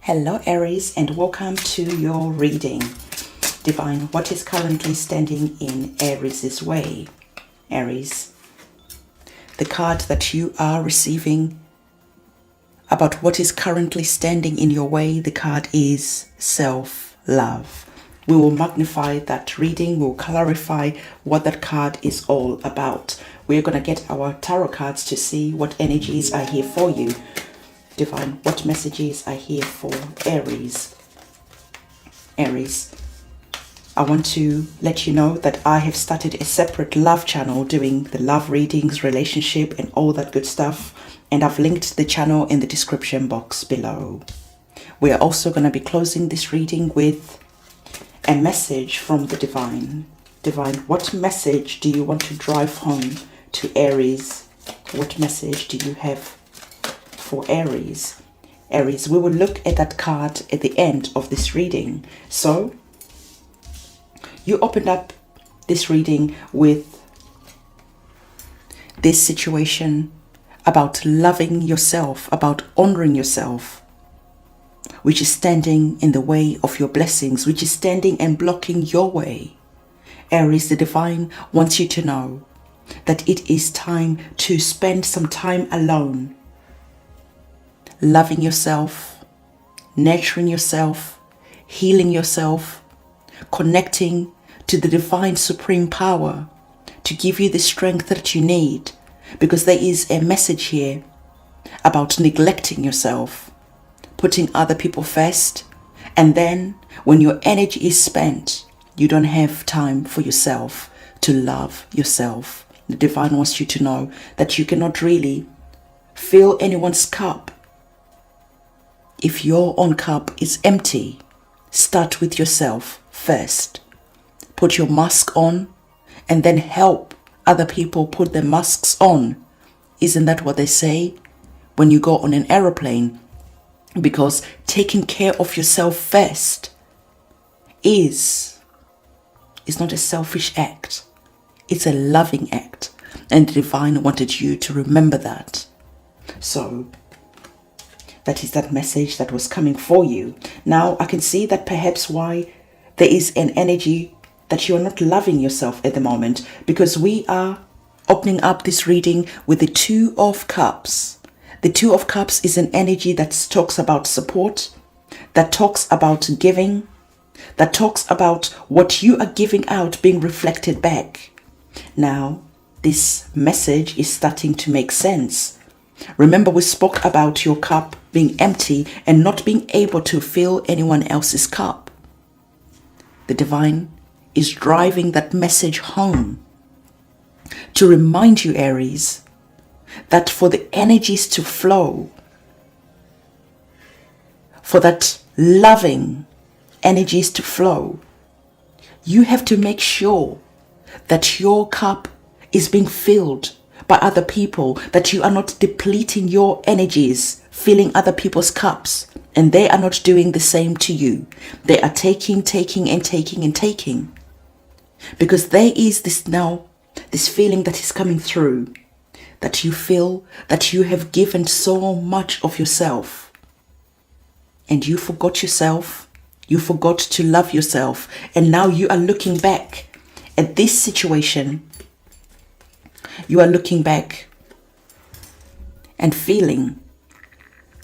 Hello Aries, and welcome to your reading. Divine, what is currently standing in Aries' way? Aries, the card that you are receiving about what is currently standing in your way, the card is self-love. We will magnify that reading, we'll clarify what that card is all about. We're going to get our tarot cards to see what energies are here for you. Divine, what messages are here for Aries? Aries, I want to let you know that I have started a separate love channel doing the love readings, relationship, and all that good stuff. And I've linked the channel in the description box below. We are also going to be closing this reading with a message from the Divine. Divine, what message do you want to drive home to Aries? What message do you have for Aries? Aries, we will look at that card at the end of this reading. So you opened up this reading with this situation about loving yourself, about honoring yourself, which is standing in the way of your blessings, which is standing and blocking your way. Aries, the Divine wants you to know that it is time to spend some time alone, loving yourself, nurturing yourself, healing yourself, connecting to the divine supreme power to give you the strength that you need, because there is a message here about neglecting yourself, putting other people first, and then when your energy is spent, you don't have time for yourself to love yourself. The Divine wants you to know that you cannot really fill anyone's cup if your own cup is empty. Start with yourself first. Put your mask on and then help other people put their masks on. Isn't that what they say when you go on an aeroplane? Because taking care of yourself first is not a selfish act. It's a loving act. And the Divine wanted you to remember that. So that is that message that was coming for you. Now I can see that perhaps why there is an energy that you're not loving yourself at the moment, because we are opening up this reading with the Two of Cups. The Two of Cups is an energy that talks about support, that talks about giving, that talks about what you are giving out being reflected back. Now, this message is starting to make sense. Remember, we spoke about your cup being empty and not being able to fill anyone else's cup. The Divine is driving that message home to remind you, Aries, that for the energies to flow, for that loving energies to flow, you have to make sure that your cup is being filled by other people, that you are not depleting your energies, filling other people's cups, and they are not doing the same to you. They are taking, and taking. Because there is this feeling that is coming through, that you feel that you have given so much of yourself, and you forgot yourself, you forgot to love yourself, and now you are looking back at this situation. You are looking back and feeling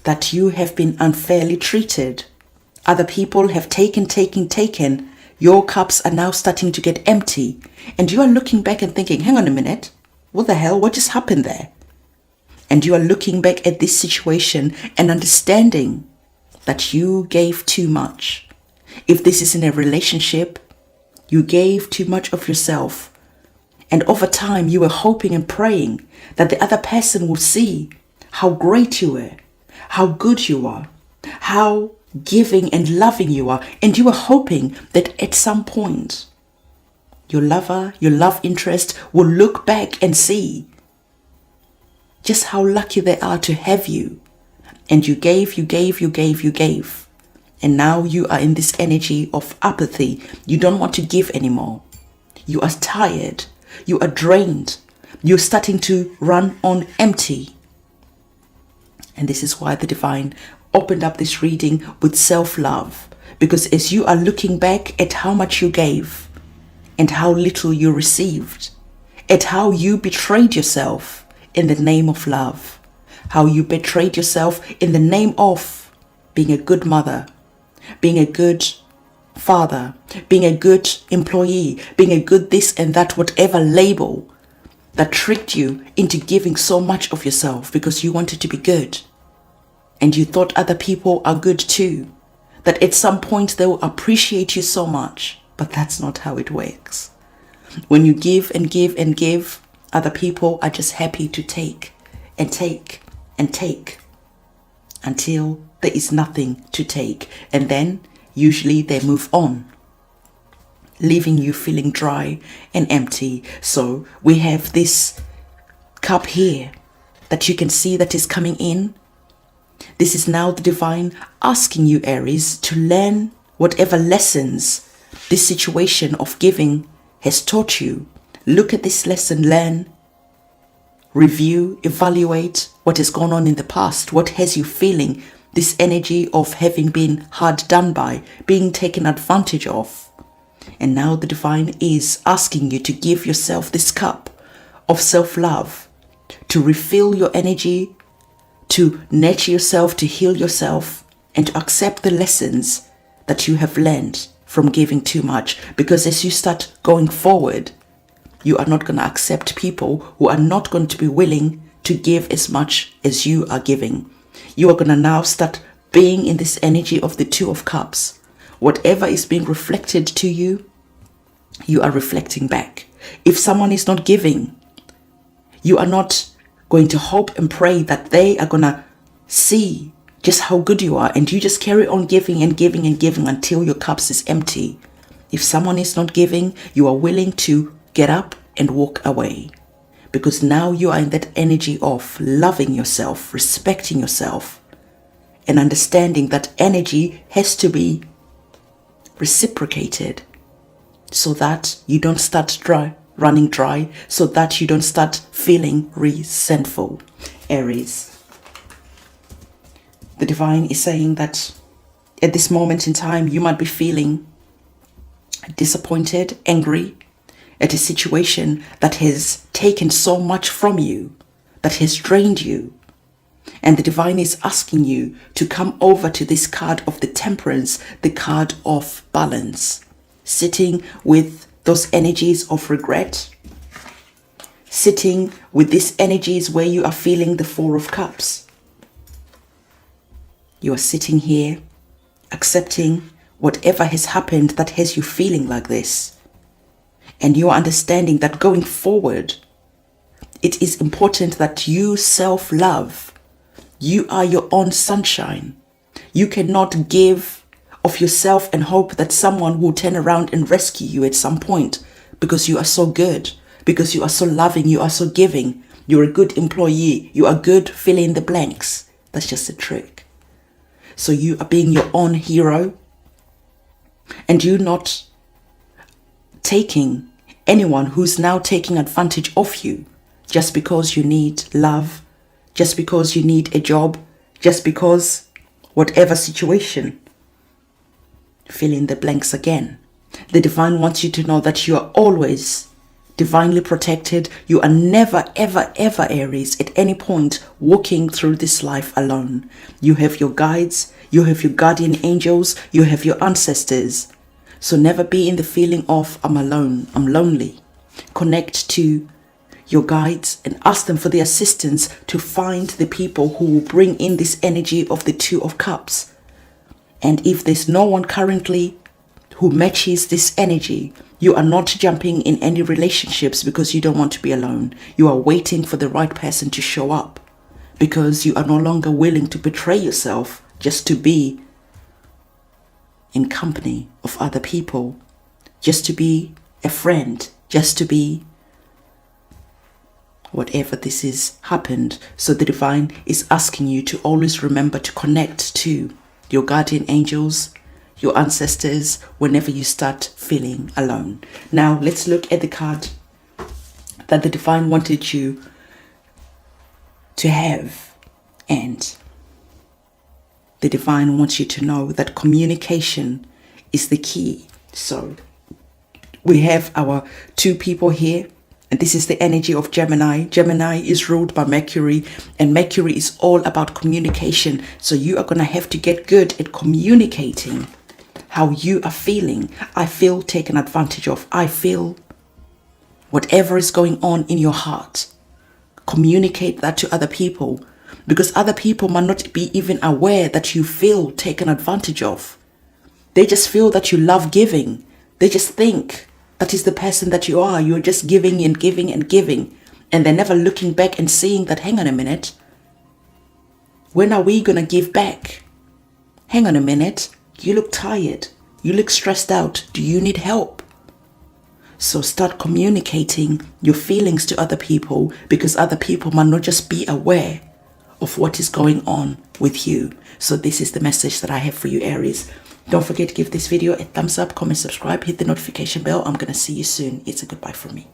that you have been unfairly treated. Other people have taken. Your cups are now starting to get empty. And you are looking back and thinking, hang on a minute, what the hell? What just happened there? And you are looking back at this situation and understanding that you gave too much. If this is in a relationship, you gave too much of yourself. And over time, you were hoping and praying that the other person will see how great you were, how good you are, how giving and loving you are. And you were hoping that at some point, your lover, your love interest will look back and see just how lucky they are to have you. And you gave. And now you are in this energy of apathy. You don't want to give anymore. You are tired. You are drained. You're starting to run on empty. And this is why the Divine opened up this reading with self-love, because as you are looking back at how much you gave and how little you received, at how you betrayed yourself in the name of love, how you betrayed yourself in the name of being a good mother, being a good father, being a good employee, being a good this and that, whatever label that tricked you into giving so much of yourself because you wanted to be good. And you thought other people are good too, that at some point they will appreciate you so much. But that's not how it works. When you give and give and give, other people are just happy to take and take and take until there is nothing to take. And then usually they move on, leaving you feeling dry and empty. So we have this cup here that you can see that is coming in. This is now the divine asking you, Aries, to learn whatever lessons this situation of giving has taught you. Look at this lesson, learn, review, evaluate what has gone on in the past. What has you feeling this energy of having been hard done by, being taken advantage of? And now the divine is asking you to give yourself this cup of self-love, to refill your energy, to nurture yourself, to heal yourself, and to accept the lessons that you have learned from giving too much. Because as you start going forward, you are not going to accept people who are not going to be willing to give as much as you are giving. You are going to now start being in this energy of the Two of Cups. Whatever is being reflected to you, you are reflecting back. If someone is not giving, you are not going to hope and pray that they are going to see just how good you are, and you just carry on giving and giving and giving until your cups is empty. If someone is not giving, you are willing to get up and walk away, because now you are in that energy of loving yourself, respecting yourself, and understanding that energy has to be reciprocated so that you don't start running dry, so that you don't start feeling resentful. Aries, the divine is saying that at this moment in time, you might be feeling disappointed, angry at a situation that has taken so much from you, that has drained you. And the divine is asking you to come over to this card of the Temperance, the card of balance, sitting with those energies of regret, sitting with these energies where you are feeling the Four of Cups. You are sitting here, accepting whatever has happened that has you feeling like this. And you are understanding that going forward, it is important that you self-love. You are your own sunshine. You cannot give of yourself and hope that someone will turn around and rescue you at some point, because you are so good, because you are so loving, you are so giving. You're a good employee. You are good, fill in the blanks. That's just a trick. So you are being your own hero, and you're not taking anyone who's now taking advantage of you just because you need love, just because you need a job, just because whatever situation. Fill in the blanks again. The divine wants you to know that you are always divinely protected. You are never, ever, ever, Aries, at any point walking through this life alone. You have your guides, you have your guardian angels, you have your ancestors. So never be in the feeling of, I'm alone, I'm lonely. Connect to your guides and ask them for the assistance to find the people who will bring in this energy of the Two of Cups. And if there's no one currently who matches this energy, you are not jumping in any relationships because you don't want to be alone. You are waiting for the right person to show up, because you are no longer willing to betray yourself just to be in company of other people, just to be a friend, just to be whatever this is happened. So the divine is asking you to always remember to connect to your guardian angels, your ancestors, whenever you start feeling alone. Now let's look at the card that the divine wanted you to have. And the divine wants you to know that communication is the key. So we have our two people here, and this is the energy of Gemini. Gemini is ruled by Mercury, and Mercury is all about communication. So you are going to have to get good at communicating how you are feeling. I feel taken advantage of. I feel whatever is going on in your heart. Communicate that to other people, because other people might not be even aware that you feel taken advantage of. They just feel that you love giving. They just think that is the person that you are. You're just giving and giving and giving. And they're never looking back and seeing that, hang on a minute, when are we going to give back? Hang on a minute, you look tired. You look stressed out. Do you need help? So start communicating your feelings to other people, because other people might not just be aware of what is going on with you. So this is the message that I have for you, Aries. Don't forget to give this video a thumbs up, comment, subscribe, hit the notification bell. I'm going to see you soon. It's a goodbye from me.